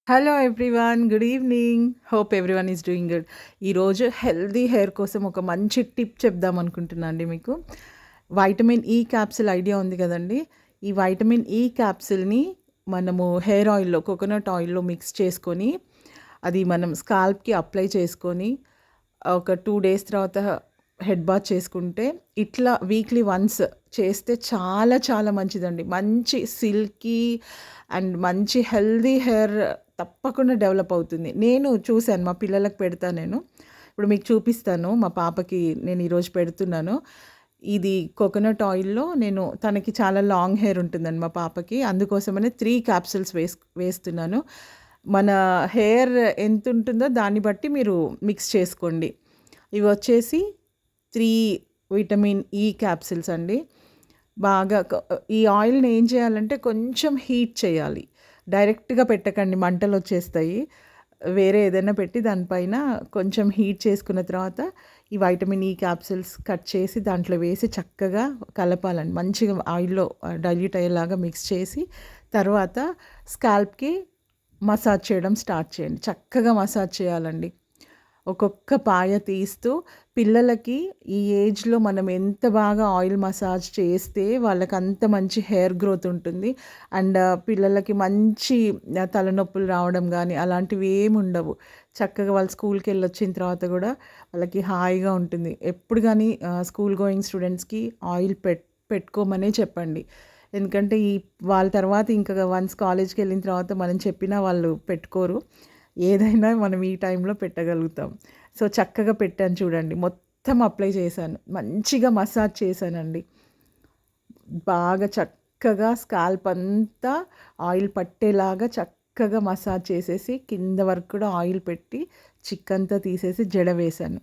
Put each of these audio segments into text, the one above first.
Hello everyone. Good evening. Hope everyone is doing good. ఈరోజు healthy hair కోసం ఒక మంచి టిప్ చెప్దాం అనుకుంటున్నా అండి మీకు. వైటమిన్ ఈ క్యాప్సిల్ ఐడియా ఉంది కదండి. ఈ వైటమిన్ ఈ క్యాప్సిల్ని మనము హెయిర్ ఆయిల్‌లో, కోకోనట్ ఆయిల్‌లో మిక్స్ చేసుకొని, అది మనం స్కాల్ప్‌కి అప్లై చేసుకొని, ఒక 2 డేస్ తర్వాత హెడ్ బాత్ చేసుకుంటే, ఇట్లా వీక్లీ వన్స్ చేస్తే చాలా చాలా మంచిదండి. మంచి సిల్కీ అండ్ మంచి హెల్తీ హెయిర్ తప్పకుండా డెవలప్ అవుతుంది. నేను చూశాను, మా పిల్లలకు పెడతా నేను. ఇప్పుడు మీకు చూపిస్తాను. మా పాపకి నేను ఈరోజు పెడుతున్నాను. ఇది కోకోనట్ ఆయిల్‌లో నేను, తనకి చాలా లాంగ్ హెయిర్ ఉంటుందండి మా పాపకి. అందుకోసమనే 3 క్యాప్సూల్స్ వేస్తున్నాను. మన హెయిర్ ఎంతుంటుందో దాన్ని బట్టి మీరు మిక్స్ చేసుకోండి. ఇవి వచ్చేసి 3 విటమిన్ ఈ క్యాప్సూల్స్ అండి. బాగా ఈ ఆయిల్‌ని ఏం చేయాలంటే కొంచెం హీట్ చేయాలి. డైరెక్ట్‌గా పెట్టకండి, మంటలొచ్చేస్తాయి. వేరే ఏదైనా పెట్టి దానిపైన కొంచెం హీట్ చేసుకున్న తర్వాత ఈ వైటమిన్ ఈ క్యాప్సూల్స్ కట్ చేసి దాంట్లో వేసి చక్కగా కలపాలండి. మంచిగా ఆయిల్‌లో డైల్యూట్ అయ్యేలాగా మిక్స్ చేసి, తర్వాత స్కాల్ప్‌కి మసాజ్ చేయడం స్టార్ట్ చేయండి. చక్కగా మసాజ్ చేయాలండి. ఒక్కొక్క పాయ తీస్తూ, పిల్లలకి ఈ ఏజ్‌లో మనం ఎంత బాగా ఆయిల్ మసాజ్ చేస్తే వాళ్ళకంత మంచి హెయిర్ గ్రోత్ ఉంటుంది. అండ్ పిల్లలకి మంచి తలనొప్పులు రావడం గానీ అలాంటివి ఏమి ఉండవు. చక్కగా వాళ్ళు స్కూల్‌కెళ్ళొచ్చిన తర్వాత గూడా వాళ్ళకి హాయిగా ఉంటుంది. ఎప్పుడు గానీ స్కూల్ గోయింగ్ స్టూడెంట్స్‌కి ఆయిల్ పెట్టుకోమనే చెప్పండి. ఎందుకంటే వాళ్ళ తర్వాత ఇంకా వన్స్ కాలేజ్‌కెళ్ళిన తర్వాత మనం చెప్పినా వాళ్ళు పెట్టుకోరు. ఏదైనా మనం ఈ టైంలో పెట్టగలుగుతాం. సో, చక్కగా పెట్టాను చూడండి. మొత్తం అప్లై చేశాను. మంచిగా మసాజ్ చేశానండి. బాగా చక్కగా స్కాల్ప్ అంతా ఆయిల్ పట్టేలాగా చక్కగా మసాజ్ చేసేసి, కింద వరకు కూడా ఆయిల్ పెట్టి, చిక్కంతా తీసేసి జడ వేశాను.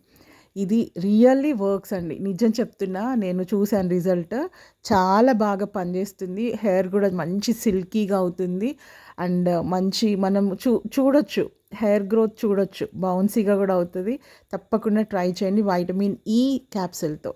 ఇది రియల్లీ వర్క్స్ అండి. నిజం చెప్తున్నా, నేను చూసాను రిజల్ట్. చాలా బాగా పనిచేస్తుంది. హెయిర్ కూడా మంచి సిల్కీగా అవుతుంది. అండ్ మంచి మనం చూడొచ్చు, హెయిర్ గ్రోత్ చూడొచ్చు. బౌన్సీగా కూడా అవుతది. తప్పకుండా ట్రై చేయండి వైటమిన్ ఈ క్యాప్సూల్‌తో.